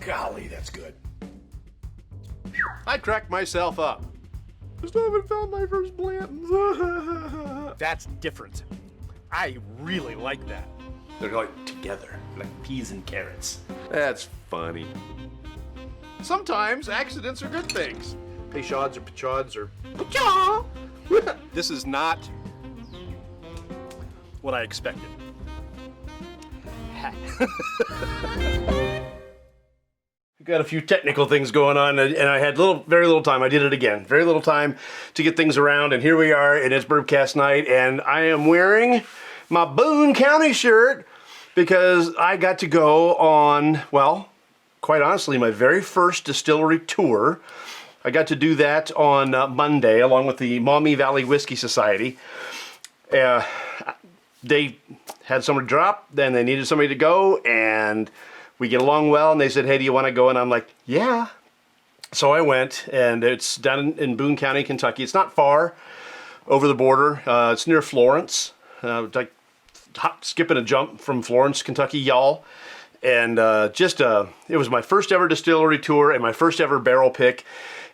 Golly, that's good. I cracked myself up. I still haven't found my first Blantons. That's different. I really like that. They're like together, like peas and carrots. That's funny. Sometimes accidents are good things. Peychauds or Pechaud's or Pechaw. This is not what I expected. We got a few technical things going on, and I had very little time. I did it again. Very little time to get things around, and here we are, and it's Bourbcast night, and I am wearing my Boone County shirt because I got to go on, well, quite honestly, my very first distillery tour. I got to do that on Monday along with the Maumee Valley Whiskey Society. They had someone drop, then they needed somebody to go, and we get along well, and they said, hey, do you want to go? And I'm like, yeah. So I went, and it's down in Boone County, Kentucky. It's not far over the border. It's near Florence, like skipping a jump from Florence, Kentucky, y'all. And it was my first ever distillery tour and my first ever barrel pick,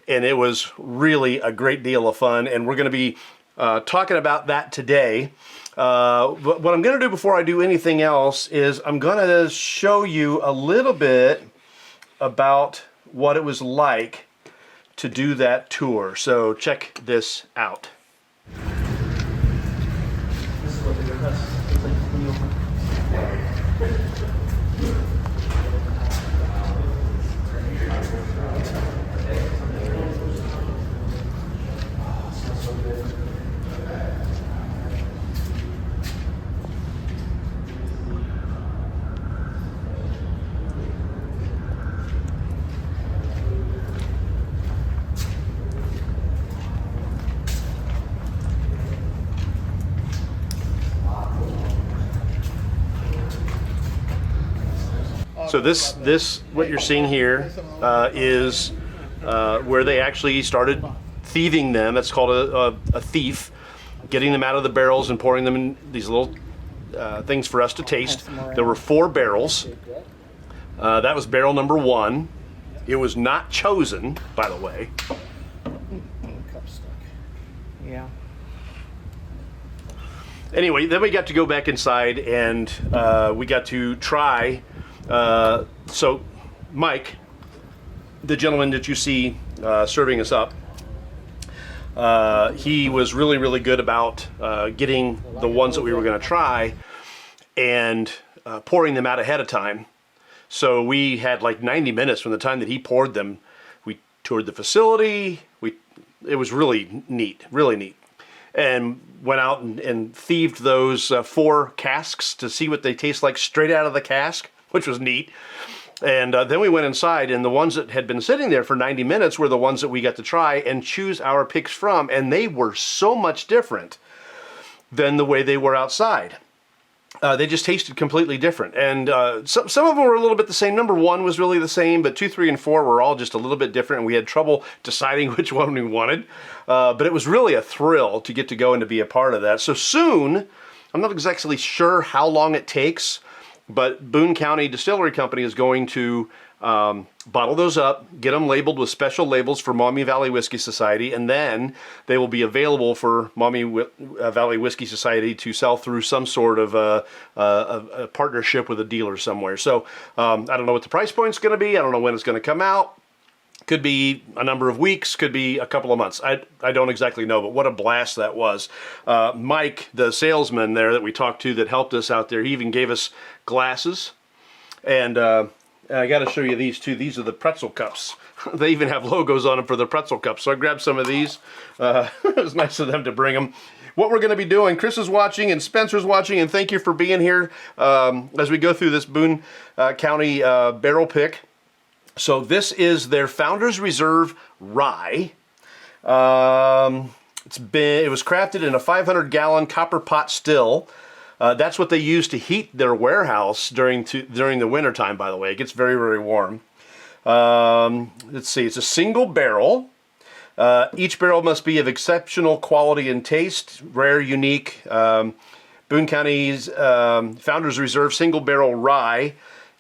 and it was really a great deal of fun, and we're going to be talking about that today. But what I'm going to do before I do anything else is I'm going to show you a little bit about what it was like to do that tour. So check this out. This is what they do. So this what you're seeing here is where they actually started thieving them. That's called a thief, getting them out of the barrels and pouring them in these little things for us to taste. There were 4 barrels. That was barrel number 1. It was not chosen, by the way. Cup stuck. Yeah. Anyway, then we got to go back inside and we got to try. So Mike, the gentleman that you see serving us up, he was really, really good about getting the ones that we were going to try and pouring them out ahead of time. So we had like 90 minutes from the time that he poured them. We toured the facility. It was really neat, and went out and thieved those 4 casks to see what they taste like straight out of the cask, which was neat. And then we went inside, and the ones that had been sitting there for 90 minutes were the ones that we got to try and choose our picks from, and they were so much different than the way they were outside. They just tasted completely different, and some of them were a little bit the same. Number 1 was really the same, but 2, 3, and 4 were all just a little bit different, and we had trouble deciding which one we wanted. But it was really a thrill to get to go and to be a part of that. So soon, I'm not exactly sure how long it takes, but Boone County Distillery Company is going to bottle those up, get them labeled with special labels for Maumee Valley Whiskey Society, and then they will be available for Maumee Valley Whiskey Society to sell through some sort of a partnership with a dealer somewhere. So I don't know what the price point's going to be. I don't know when it's going to come out. Could be a number of weeks, could be a couple of months. I don't exactly know, but what a blast that was. Mike, the salesman there that we talked to that helped us out there, he even gave us glasses. And I got to show you these too. These are the pretzel cups. They even have logos on them for the pretzel cups. So I grabbed some of these. It was nice of them to bring them. What we're going to be doing, Chris is watching and Spencer's watching, and thank you for being here as we go through this Boone County barrel pick. So this is their Founders Reserve Rye. It was crafted in a 500-gallon copper pot still. That's what they use to heat their warehouse during the winter time, by the way. It gets very, very warm. Let's see, it's a single barrel. Each barrel must be of exceptional quality and taste, rare, unique. Boone County's Founders Reserve Single Barrel Rye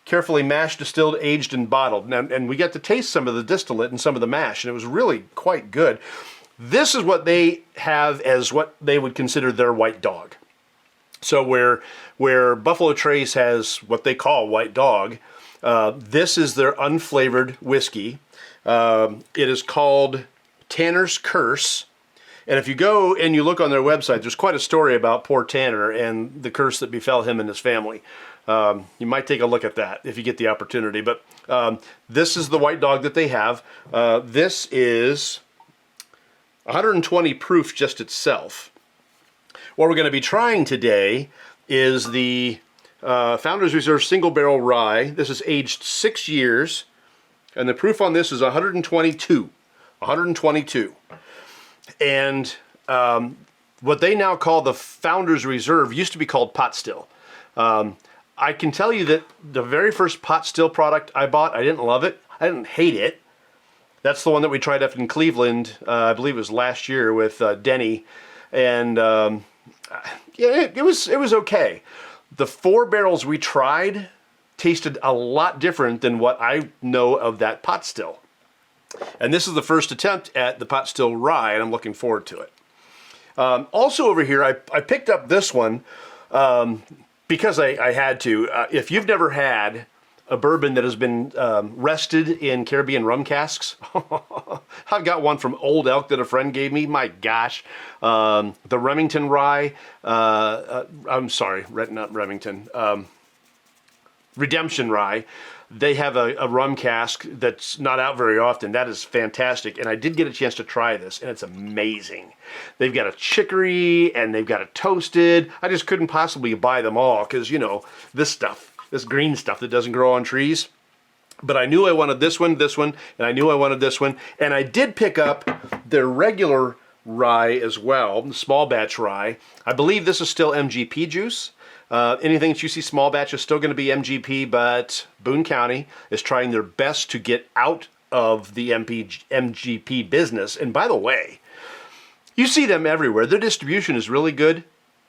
carefully mashed, distilled, aged, and bottled. And we got to taste some of the distillate and some of the mash, and it was really quite good. This is what they have as what they would consider their white dog. So where Buffalo Trace has what they call white dog, this is their unflavored whiskey. It is called Tanner's Curse. And if you go and you look on their website, there's quite a story about poor Tanner and the curse that befell him and his family. You might take a look at that if you get the opportunity. But this is the white dog that they have. This is 120 proof just itself. What we're going to be trying today is the Founders Reserve Single Barrel Rye. This is aged 6 years, and the proof on this is 122. 122. And what they now call the Founders Reserve used to be called pot still. I can tell you that the very first pot still product I bought, I didn't love it. I didn't hate it. That's the one that we tried up in Cleveland, I believe it was last year with Denny, and yeah, it was okay. The 4 barrels we tried tasted a lot different than what I know of that pot still. And this is the first attempt at the pot still rye, and I'm looking forward to it. Also over here, I picked up this one because I had to. If you've never had a bourbon that has been rested in Caribbean rum casks. I've got one from Old Elk that a friend gave me. My gosh. The Remington rye. I'm sorry, not Remington. Redemption rye. They have a rum cask that's not out very often. That is fantastic. And I did get a chance to try this, and it's amazing. They've got a chicory, and they've got it toasted. I just couldn't possibly buy them all because, you know, this stuff. This green stuff that doesn't grow on trees. But I knew I wanted this one, and I knew I wanted this one. And I did pick up their regular rye as well, the small batch rye. I believe this is still MGP juice. Anything that you see small batch is still going to be MGP, but Boone County is trying their best to get out of the MGP business. And by the way, you see them everywhere. Their distribution is really good.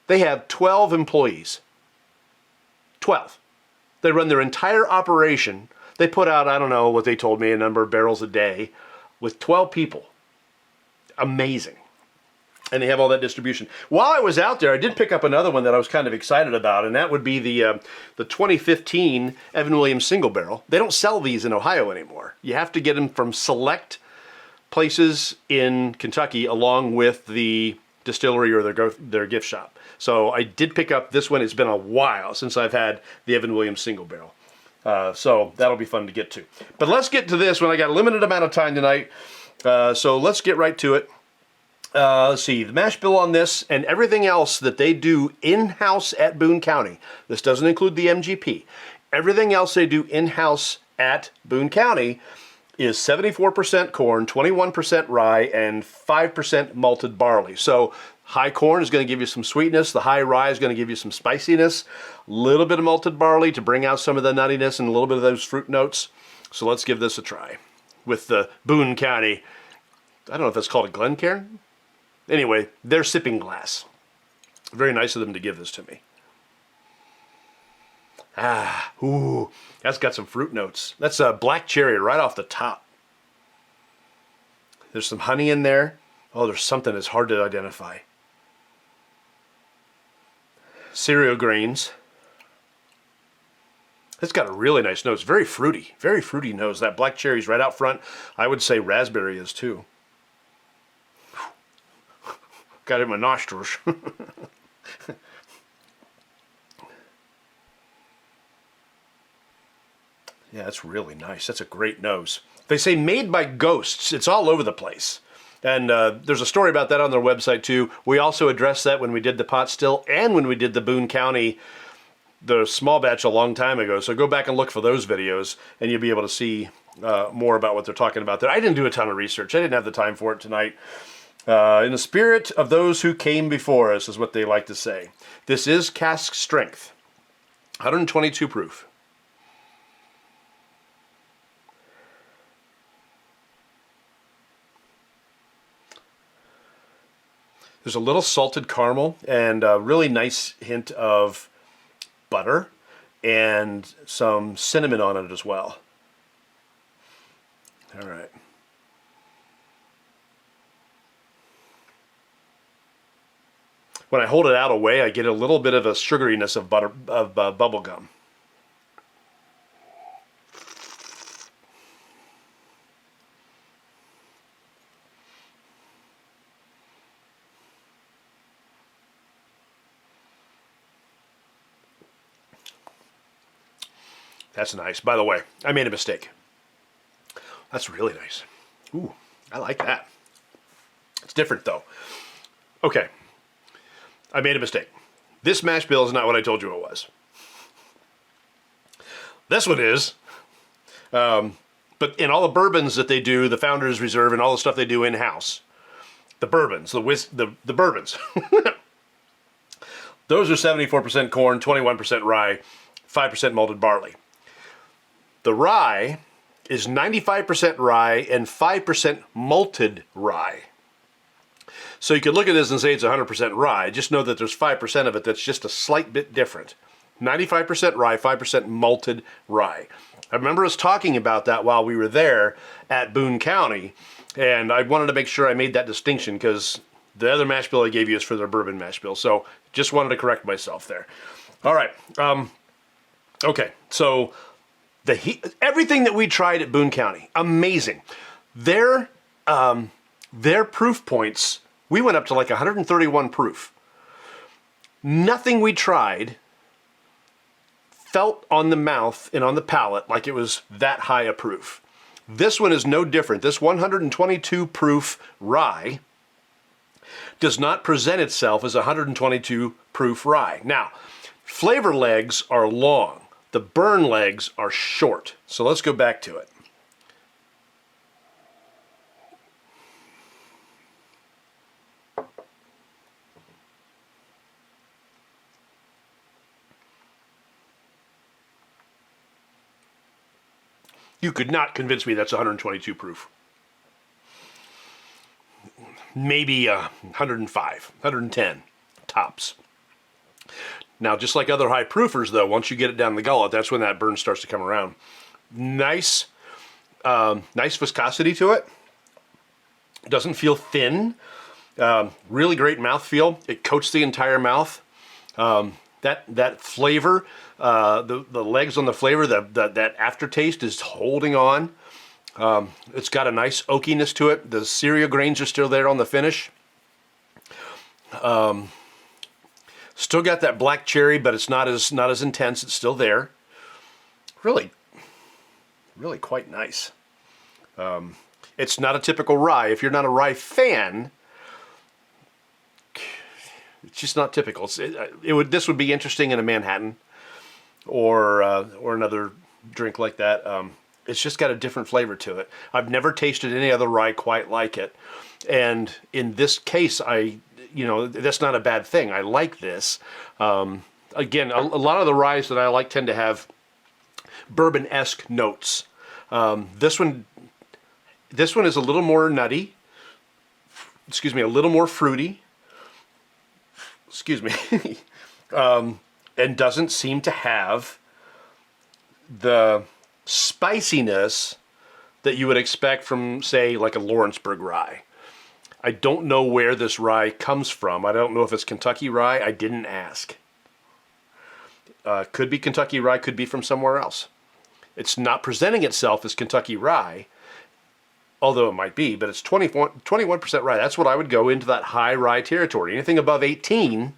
They have 12 employees. 12. They run their entire operation. They put out, I don't know what they told me, a number of barrels a day with 12 people. Amazing. And they have all that distribution. While I was out there, I did pick up another one that I was kind of excited about, and that would be the 2015 Evan Williams Single Barrel. They don't sell these in Ohio anymore. You have to get them from select places in Kentucky along with the distillery or their gift shop. So I did pick up this one. It's been a while since I've had the Evan Williams Single Barrel. So that'll be fun to get to. But let's get to this one. I got a limited amount of time tonight. So let's get right to it. Let's see, the mash bill on this and everything else that they do in-house at Boone County. This doesn't include the MGP. Everything else they do in-house at Boone County is 74% corn, 21% rye, and 5% malted barley. So high corn is going to give you some sweetness. The high rye is going to give you some spiciness. A little bit of malted barley to bring out some of the nuttiness and a little bit of those fruit notes. So let's give this a try with the Boone County. I don't know if that's called a Glencairn. Anyway, their sipping glass. Very nice of them to give this to me. Ooh, that's got some fruit notes. That's a black cherry right off the top. There's some honey in there. Oh, there's something that's hard to identify. Cereal grains. It's got a really nice nose. Very fruity nose. That black cherry's right out front. I would say raspberry is too. Got it in my nostrils. Yeah, that's really nice. That's a great nose. They say made by ghosts. It's all over the place. And there's a story about that on their website too. We also addressed that when we did the pot still and when we did the Boone County, the small batch a long time ago. So go back and look for those videos and you'll be able to see more about what they're talking about there. I didn't do a ton of research. I didn't have the time for it tonight. In the spirit of those who came before us is what they like to say. This is cask strength. 122 proof. There's a little salted caramel and a really nice hint of butter and some cinnamon on it as well. All right. When I hold it out away, I get a little bit of a sugariness of bubble gum. That's nice. By the way, I made a mistake. That's really nice. Ooh, I like that. It's different though. Okay. I made a mistake. This mash bill is not what I told you it was. This one is. But in all the bourbons that they do, the Founders Reserve and all the stuff they do in-house, the bourbons, the bourbons, those are 74% corn, 21% rye, 5% malted barley. The rye is 95% rye and 5% malted rye. So you could look at this and say it's 100% rye. Just know that there's 5% of it that's just a slight bit different. 95% rye, 5% malted rye. I remember us talking about that while we were there at Boone County, and I wanted to make sure I made that distinction because the other mash bill I gave you is for their bourbon mash bill. So just wanted to correct myself there. All right. Okay. So everything that we tried at Boone County, amazing. Their proof points, we went up to like 131 proof. Nothing we tried felt on the mouth and on the palate like it was that high a proof. This one is no different. This 122 proof rye does not present itself as 122 proof rye. Now, flavor legs are long. The burn legs are short. So let's go back to it. You could not convince me that's 122 proof. Maybe 105, 110 tops. Now, just like other high proofers, though, once you get it down the gullet, that's when that burn starts to come around. Nice viscosity to it. Doesn't feel thin. Really great mouthfeel. It coats the entire mouth. That flavor, the legs on the flavor, that aftertaste is holding on. It's got a nice oakiness to it. The cereal grains are still there on the finish. Still got that black cherry, but it's not as intense. It's still there. Really quite nice. It's not a typical rye. If you're not a rye fan, it's just not typical. This would be interesting in a Manhattan or another drink like that. It's just got a different flavor to it. I've never tasted any other rye quite like it. And in this case, that's not a bad thing. I like this. Again, a lot of the ryes that I like tend to have bourbon-esque notes. This one is a little more nutty. Excuse me, a little more fruity. Excuse me. And doesn't seem to have the spiciness that you would expect from, say, like a Lawrenceburg rye. I don't know where this rye comes from. I don't know if it's Kentucky rye. I didn't ask. Could be Kentucky rye, could be from somewhere else. It's not presenting itself as Kentucky rye, although it might be, but it's 21% rye. That's what I would go into that high rye territory. Anything above 18,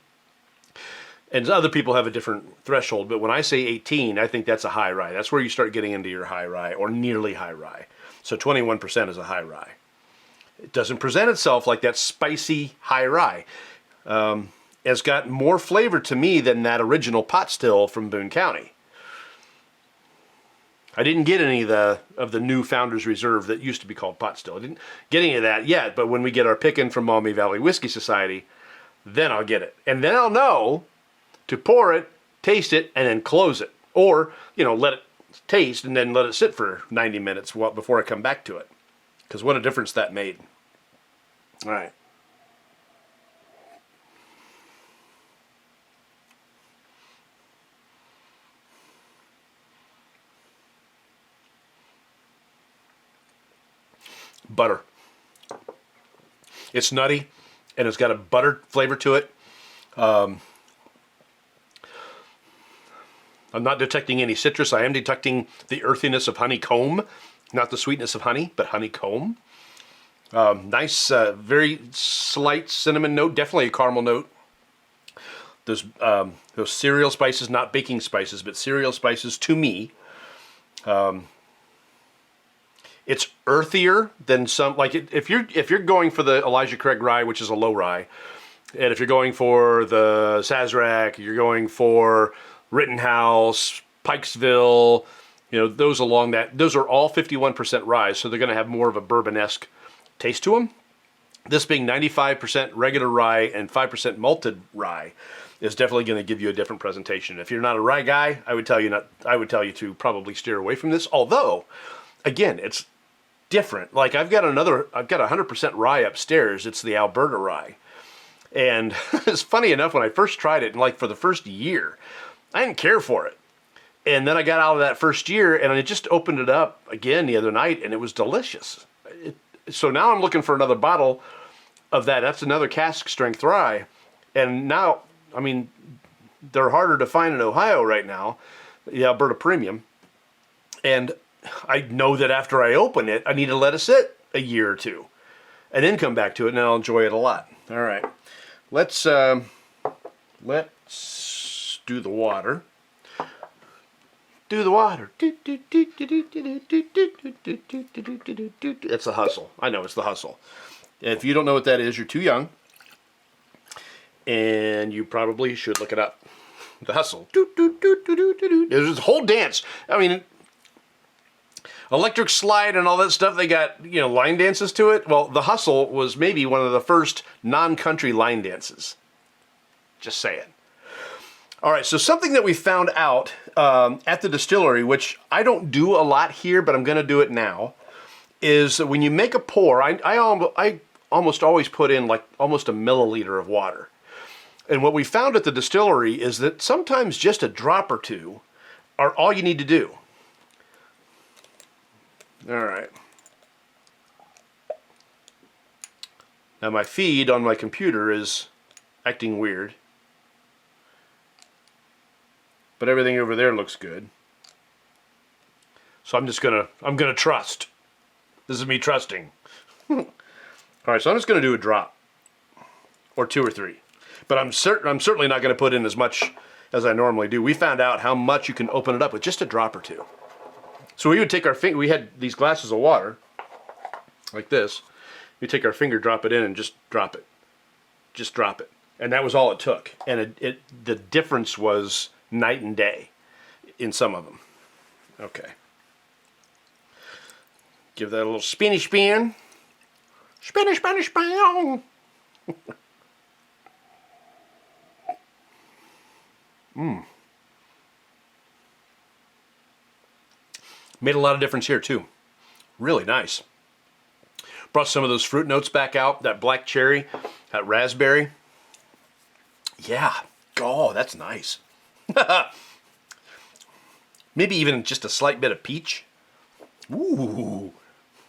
and other people have a different threshold, but when I say 18, I think that's a high rye. That's where you start getting into your high rye, or nearly high rye. So 21% is a high rye. It doesn't present itself like that spicy high rye. It's got more flavor to me than that original pot still from Boone County. I didn't get any of the new Founders Reserve that used to be called pot still. I didn't get any of that yet, but when we get our pickin' from Maumee Valley Whiskey Society, then I'll get it. And then I'll know to pour it, taste it, and then close it. Or, let it taste and then let it sit for 90 minutes before I come back to it. Because what a difference that made. All right. butter. It's nutty, and it's got a buttered flavor to it. I'm not detecting any citrus. I am detecting the earthiness of honeycomb, not the sweetness of honey, but honeycomb. Nice, very slight cinnamon note, definitely a caramel note. Those cereal spices, not baking spices, but cereal spices to me. It's earthier than some, like if you're going for the Elijah Craig rye, which is a low rye, and if you're going for the Sazerac, you're going for Rittenhouse, Pikesville, those along that, those are all 51% rye, so they're going to have more of a bourbon-esque taste to them. This being 95% regular rye and 5% malted rye is definitely going to give you a different presentation. If you're not a rye guy, I would tell you to probably steer away from this. Although, again, it's different. Like I've got 100% rye upstairs. It's the Alberta rye. And it's funny enough, when I first tried it, and like for the first year, I didn't care for it. And then I got out of that first year, and I just opened it up again the other night, and it was delicious. So now I'm looking for another bottle of that. That's another cask strength rye. And now, I mean, they're harder to find in Ohio right now, the Alberta Premium. And I know that after I open it, I need to let it sit a year or two and then come back to it, and I'll enjoy it a lot. All right. Let's do the water. Do the water. It's the hustle. I know it's the hustle. If you don't know what that is, you're too young. And you probably should look it up. The hustle. There's this whole dance. I mean, electric slide and all that stuff, they got, line dances to it. Well, the hustle was maybe one of the first non-country line dances. Just saying. All right, so something that we found out at the distillery, which I don't do a lot here, but I'm going to do it now, is that when you make a pour, I almost always put in like almost a milliliter of water. And what we found at the distillery is that sometimes just a drop or two are all you need to do. All right. Now my feed on my computer is acting weird. But everything over there looks good. So I'm gonna trust. This is me trusting. All right, so I'm just gonna do a drop. Or 2 or 3. But I'm certainly not gonna put in as much as I normally do. We found out how much you can open it up with just a drop or 2. So we would take our finger, we had these glasses of water, like this. We take our finger, drop it in, and just drop it. Just drop it. And that was all it took. And the difference was night and day in some of them. Okay. Give that a little spinny spin. Spinny, spinny, spin. Made a lot of difference here too. Really nice. Brought some of those fruit notes back out. That black cherry, that raspberry. Yeah. Oh, that's nice. Maybe even just a slight bit of peach. Ooh.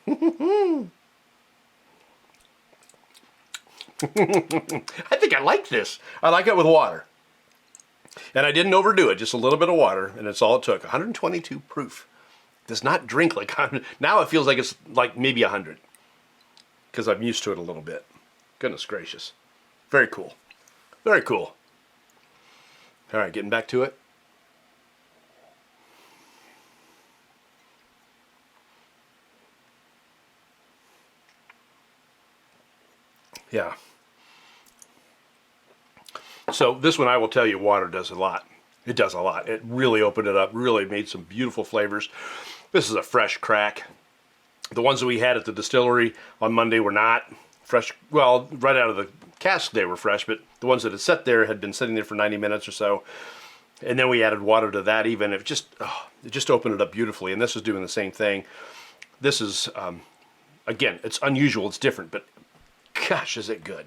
I think I like this. I like it with water. And I didn't overdo it, just a little bit of water, and it's all it took. 122 proof. Does not drink like 100. Now it feels like it's like maybe 100. Because I'm used to it a little bit. Goodness gracious. Very cool. Very cool. All right, getting back to it. Yeah. So this one, I will tell you, water does a lot. It does a lot. It really opened it up, really made some beautiful flavors. This is a fresh crack. The ones that we had at the distillery on Monday were not fresh. Well, right out of the cask they were fresh, but the ones that had sat there had been sitting there for 90 minutes or so. And then we added water to that even. It just opened it up beautifully. And this is doing the same thing. This is, again, it's unusual, it's different, but gosh, is it good.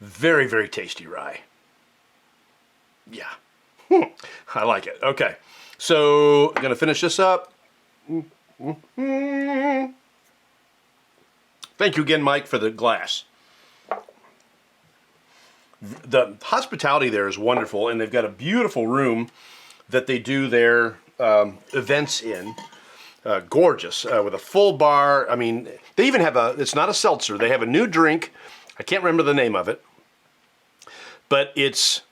Very, very tasty rye. Yeah. I like it. Okay. So I'm going to finish this up. Thank you again, Mike, for the glass. The hospitality there is wonderful, and they've got a beautiful room that they do their events in. Gorgeous, with a full bar. I mean, they even have it's not a seltzer, they have a new drink. I can't remember the name of it, but it's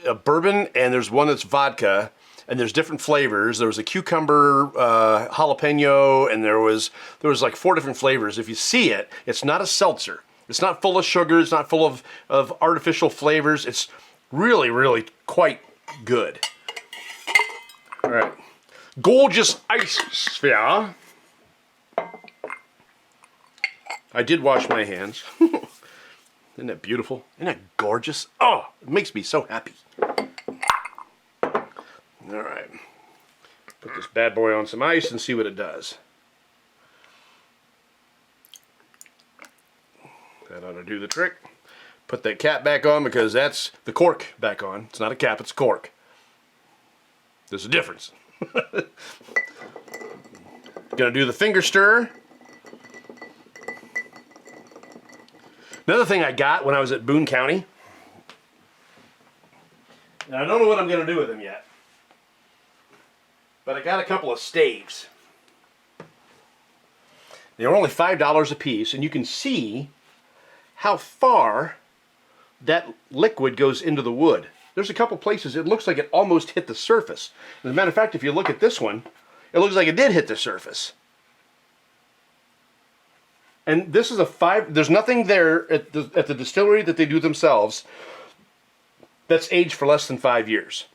a bourbon, and there's one that's vodka, and there's different flavors. There was a cucumber, jalapeno, and there was like 4 different flavors. If you see it, it's not a seltzer. It's not full of sugar. It's not full of artificial flavors. It's really, really quite good. All right. Gorgeous ice sphere. I did wash my hands. Isn't that beautiful? Isn't that gorgeous? Oh, it makes me so happy. All right. Put this bad boy on some ice and see what it does. That ought to do the trick. Put that cap back on because that's the cork back on. It's not a cap, it's a cork. There's a difference. Gonna do the finger stir. Another thing I got when I was at Boone County, and I don't know what I'm gonna do with them yet, but I got a couple of staves. They were only $5 a piece, and you can see how far that liquid goes into the wood. There's a couple places it looks like it almost hit the surface. As a matter of fact, if you look at this one, it looks like it did hit the surface. And this is a 5, there's nothing there at the distillery that they do themselves that's aged for less than 5 years.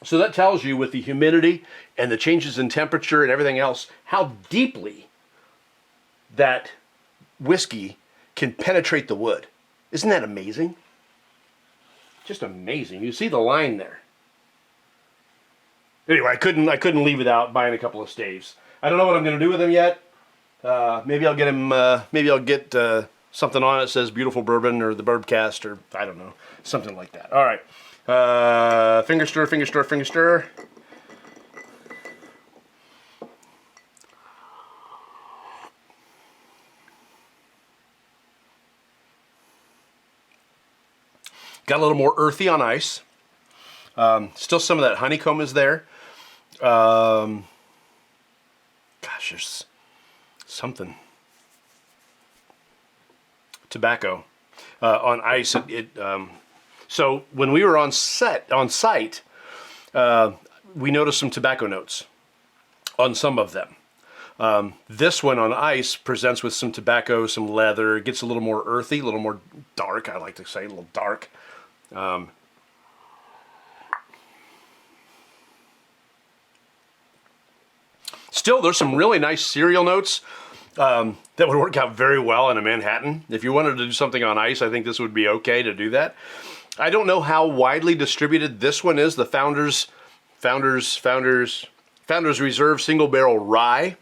So that tells you, with the humidity and the changes in temperature and everything else, how deeply that whiskey can penetrate the wood. Isn't that amazing? Just amazing. You see the line there. Anyway, I couldn't leave without buying a couple of staves. I don't know what I'm going to do with them yet. Maybe I'll get them. Maybe I'll get something on it that says "Beautiful Bourbon" or the Bourbcast, or I don't know, something like that. All right. Finger stir, finger stir, finger stir. Got a little more earthy on ice. Still some of that honeycomb is there. Gosh, there's something. Tobacco on ice. So when we were on site, we noticed some tobacco notes on some of them. This one on ice presents with some tobacco, some leather. It gets a little more earthy, a little more dark. I like to say a little dark. Still, there's some really nice cereal notes that would work out very well in a Manhattan. If you wanted to do something on ice, I think this would be okay to do that. I don't know how widely distributed this one is. The Founders Reserve Single Barrel Rye,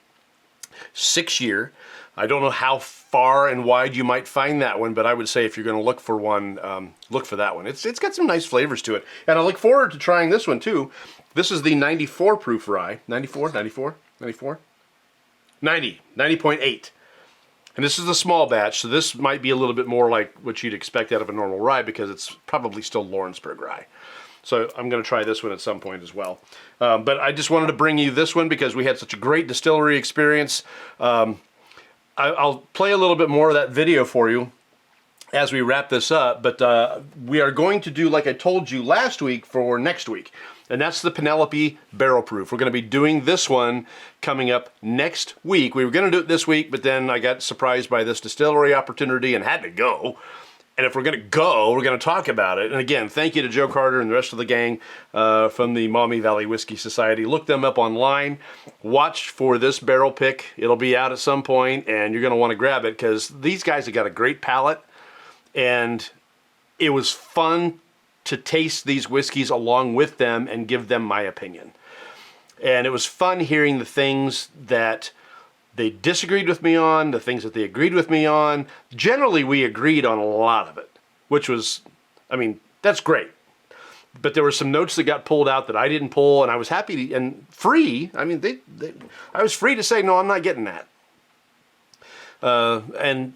6-year. I don't know how far and wide you might find that one, but I would say if you're going to look for one, look for that one. It's got some nice flavors to it. And I look forward to trying this one too. This is the 94 proof rye. 90.8. And this is the small batch, so this might be a little bit more like what you'd expect out of a normal rye because it's probably still Lawrenceburg rye. So I'm going to try this one at some point as well. But I just wanted to bring you this one because we had such a great distillery experience. I'll play a little bit more of that video for you as we wrap this up, but we are going to do, like I told you last week, for next week, and that's the Penelope Barrel Proof. We're going to be doing this one coming up next week. We were going to do it this week, but then I got surprised by this distillery opportunity and had to go. And if we're going to go, we're going to talk about it. And again, thank you to Joe Carter and the rest of the gang from the Maumee Valley Whiskey Society. Look them up online. Watch for this barrel pick. It'll be out at some point, and you're going to want to grab it because these guys have got a great palate. And it was fun to taste these whiskeys along with them and give them my opinion. And it was fun hearing the things that they disagreed with me on, the things that they agreed with me on. Generally, we agreed on a lot of it, which was, I mean, that's great. But there were some notes that got pulled out that I didn't pull, and I was happy and free. I mean, I was free to say, no, I'm not getting that. And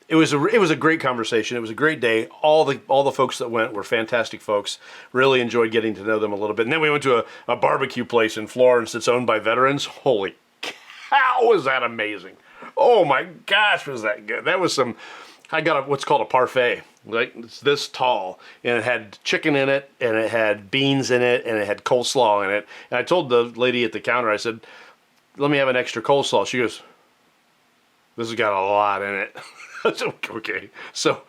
it was a great conversation. It was a great day. All the folks that went were fantastic folks. Really enjoyed getting to know them a little bit. And then we went to a barbecue place in Florence that's owned by veterans. Holy cow, was that amazing! Oh my gosh, was that good? That was some. I got what's called a parfait. Like, it's this tall, and it had chicken in it, and it had beans in it, and it had coleslaw in it. And I told the lady at the counter, I said, "Let me have an extra coleslaw." She goes, "This has got a lot in it." I said, "Okay." So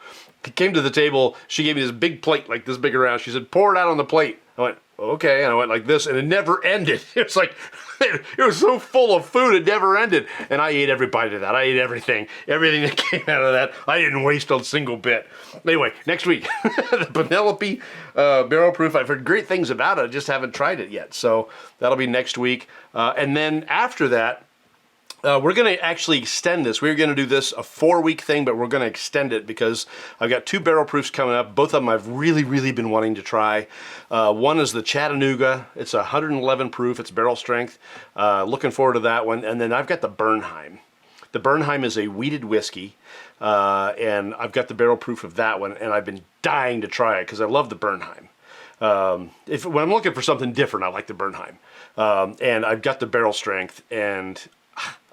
he came to the table. She gave me this big plate, like this big around. She said, "Pour it out on the plate." I went, "Okay." And I went like this, and it never ended. It's like, it was so full of food, it never ended. And I ate every bite of that. I ate everything that came out of that. I didn't waste a single bit. Anyway, next week, the Penelope Barrel Proof. I've heard great things about it. I just haven't tried it yet. So that'll be next week. And then after that, we're going to actually extend this. We're going to do this a 4-week thing, but we're going to extend it because I've got 2 barrel proofs coming up. Both of them I've really, really been wanting to try. One is the Chattanooga. It's 111 proof. It's barrel strength. Looking forward to that one. And then I've got the Bernheim. The Bernheim is a wheated whiskey, and I've got the barrel proof of that one, and I've been dying to try it because I love the Bernheim. When I'm looking for something different, I like the Bernheim. And I've got the barrel strength, and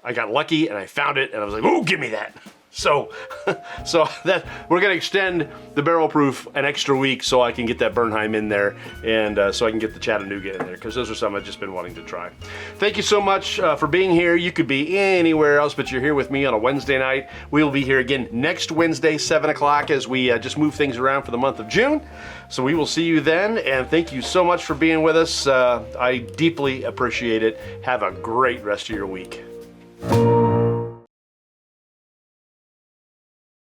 I got lucky and I found it and I was like, "Oh, give me that." So that we're going to extend the barrel proof an extra week so I can get that Bernheim in there, and so I can get the Chattanooga in there, because those are some I've just been wanting to try. Thank you so much for being here. You could be anywhere else, but you're here with me on a Wednesday night. We will be here again next Wednesday, 7 o'clock, as we just move things around for the month of June. So we will see you then, and thank you so much for being with us. I deeply appreciate it. Have a great rest of your week.